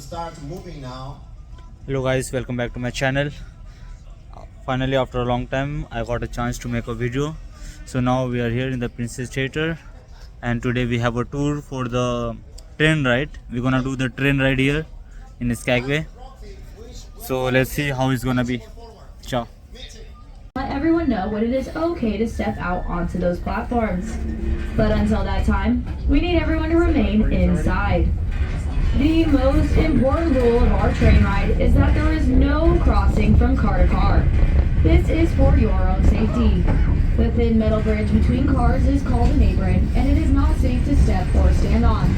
start moving now. Hello guys, welcome back to my channel. Finally, after a long time, I got a chance to make a video. So now we are here in the Princess Theatre, and today we have a tour for the train ride. We're gonna do the train ride here in Skagway. So let's see how it's gonna be. Ciao. Let everyone know when it is okay to step out onto those platforms. But until that time, we need everyone to remain inside. The most important rule of our train ride is that there is no crossing from car to car. This is for your own safety. The thin metal bridge between cars is called an apron, and it is not safe to step or stand on.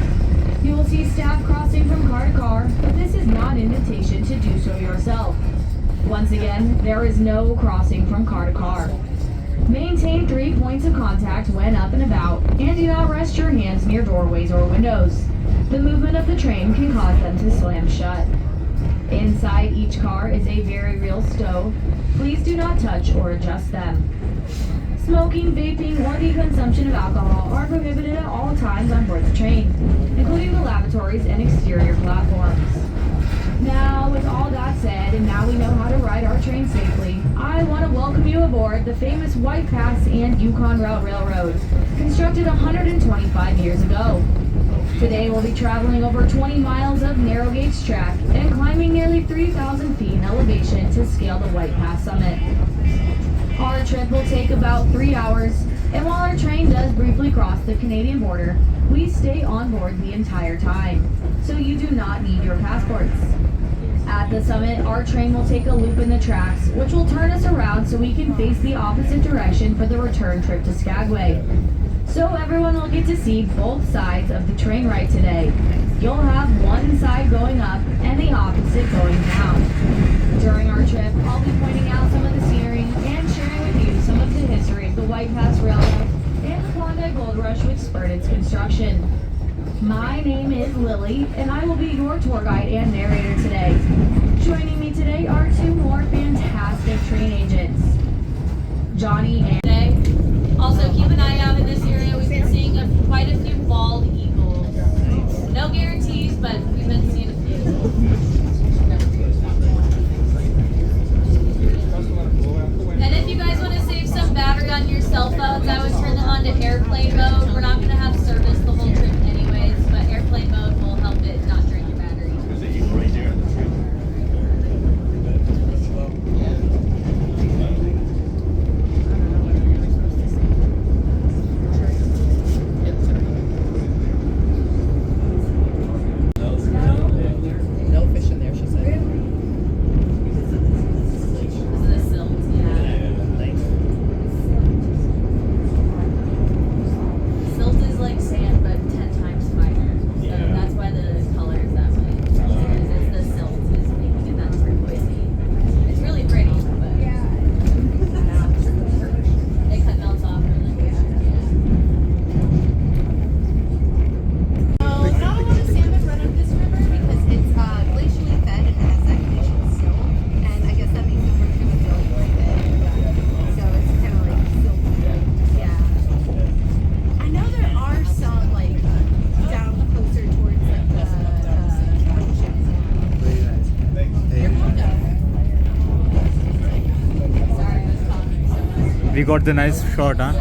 You will see staff crossing from car to car, but this is not an invitation to do so yourself. Once again, there is no crossing from car to car. Maintain 3 points of contact when up and about, and do not rest your hands near doorways or windows. The movement of the train can cause them to slam shut. Inside each car is a very real stove. Please do not touch or adjust them. Smoking, vaping, or the consumption of alcohol are prohibited at all times on board the train, including the lavatories and exterior platforms. Now, with all that said, and now we know how to ride our train safely, I want to welcome you aboard the famous White Pass and Yukon Route Railroad, constructed 125 years ago. Today we'll be traveling over 20 miles of narrow gauge track and climbing nearly 3,000 feet in elevation to scale the White Pass summit. Our trip will take about 3 hours, and while our train does briefly cross the Canadian border, we stay on board the entire time, so you do not need your passports. At the summit, our train will take a loop in the tracks, which will turn us around so we can face the opposite direction for the return trip to Skagway. So everyone will get to see both sides of the train ride today. You'll have one side going up and the opposite going down. During our trip, I'll be pointing out some of the scenery and sharing with you some of the history of the White Pass Railroad and the Klondike Gold Rush which spurred its construction. My name is Lily, and I will be your tour guide and narrator today. Joining me today are 2 more fantastic train agents, Johnny and today. Also, keep an eye out in this area. We've been seeing quite a few bald eagles. No guarantees, but we've been seeing a few. And if you guys want to save some battery on your cell phones, I would turn them on to airplane mode. We're not going to have service the whole trip anyways, but airplane mode will help it not drain your battery. We got the nice shot, huh?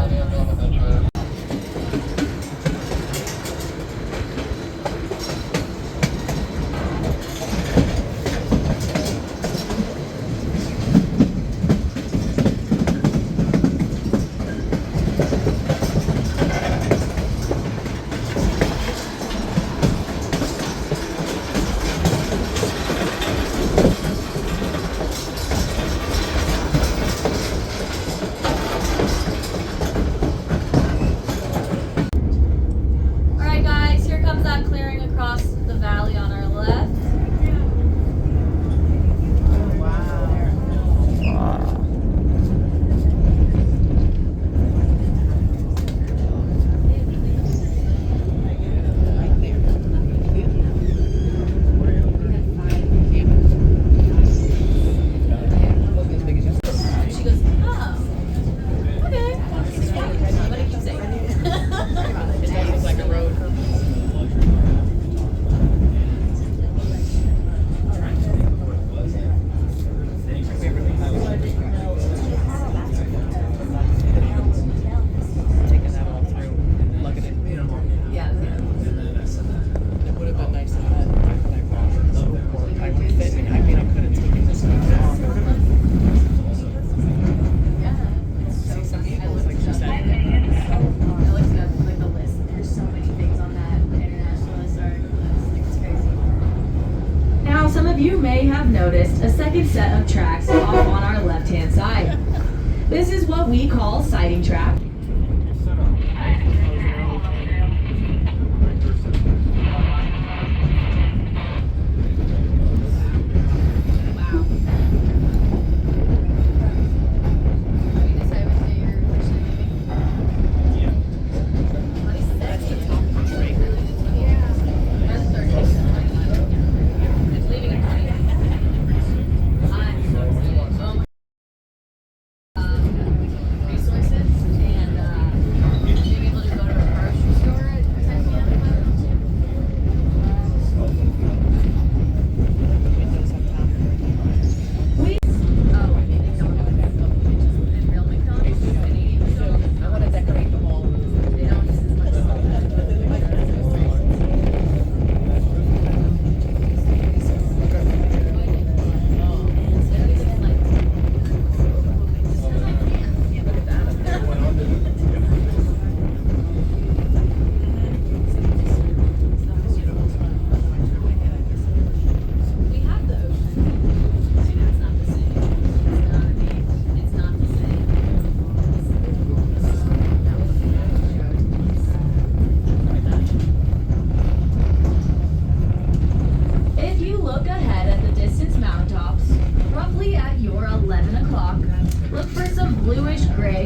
Some of you may have noticed a second set of tracks off on our left-hand side. This is what we call sighting track.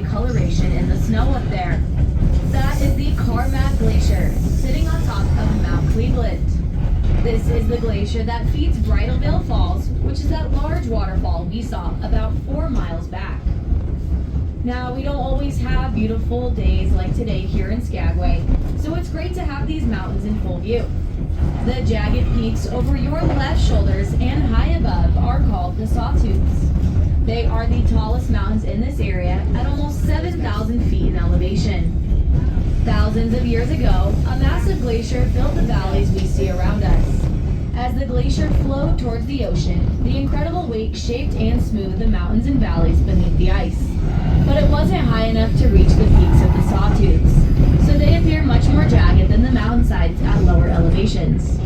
Coloration in the snow up there. That is the Glacier, sitting on top of Mount Cleveland. This is the glacier that feeds Bridalveil Falls, which is that large waterfall we saw about 4 miles back. Now, we don't always have beautiful days like today here in Skagway, so it's great to have these mountains in full view. The jagged peaks over your left shoulders and high above are called the Sawtooths. They are the tallest mountains in this area at almost 7,000 feet in elevation. Thousands of years ago, a massive glacier filled the valleys we see around us. As the glacier flowed towards the ocean, the incredible wake shaped and smoothed the mountains and valleys beneath the ice. But it wasn't high enough to reach the peaks of the Sawtooths, so they appear much more jagged than the mountainsides at lower elevations.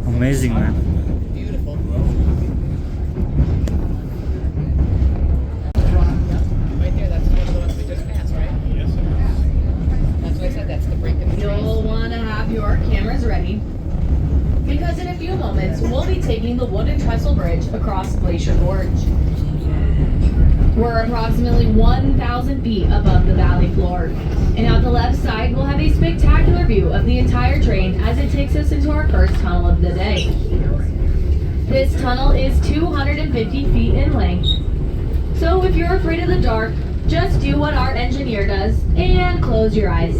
Amazing, man. Beautiful. Right there, that's one of the ones we just passed, right? Yes, it is. That's what I said, that's the break in the trees. You'll want to have your cameras ready, because in a few moments we'll be taking the wooden trestle bridge across Glacier Gorge. We're approximately 1,000 feet above the valley floor, and out the left side we'll have a spectacular view of the entire train as it takes us into our first tunnel of the day. This tunnel is 250 feet in length, so if you're afraid of the dark, just do what our engineer does and close your eyes.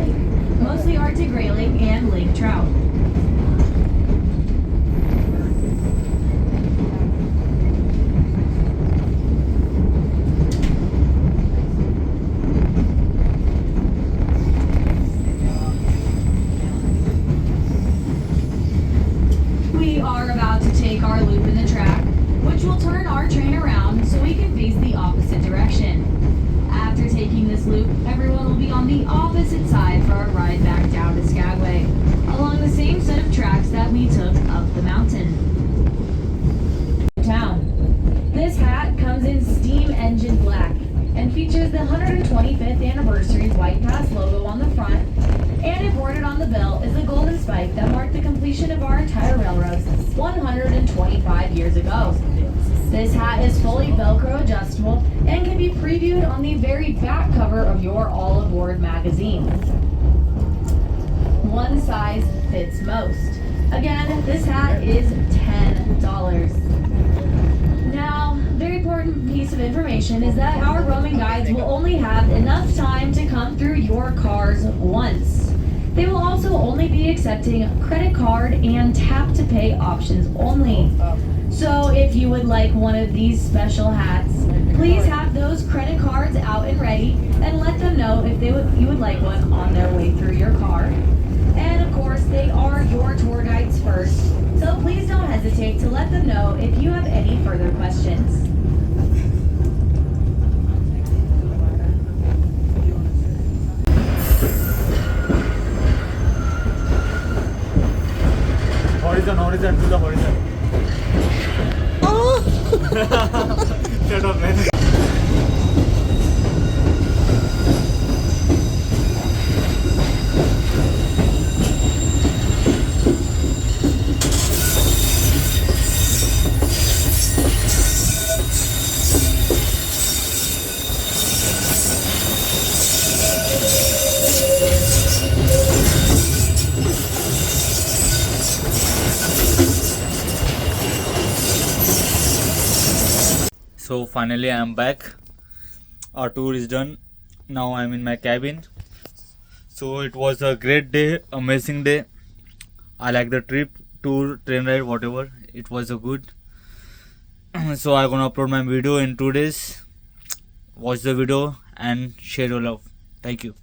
lake, mostly Arctic grayling and lake trout. We are about to take our loop in the track, which will turn our train around so we can face the opposite direction. After taking this loop, everyone will be on the opposite side for our ride back down to Skagway, along the same set of tracks that we took up the mountain. Town. This hat comes in steam engine black and features the 125th anniversary White Pass logo on the front, and embroidered on the bill is the golden spike that marked the completion of our entire railroad 125 years ago. This hat is fully Velcro adjustable and can be previewed on the very back cover of your All Aboard magazine. One size fits most. Again, this hat is $10. Now, very important piece of information is that our roaming guides will only have enough time to come through your cars once. They will also only be accepting credit card and tap to pay options only. So if you would like one of these special hats, please have those credit cards out and ready and let them know if you would like one on their way through your car. And of course, they are your tour guides first, so please don't hesitate to let them know if you have any further questions. Horizon to the horizon. Shut up, man. So finally I am back. Our tour is done. Now I am in my cabin. So it was a great day, amazing day. I like the trip, tour, train ride, whatever. It was a good. So I'm gonna upload my video in 2 days. Watch the video and share your love. Thank you.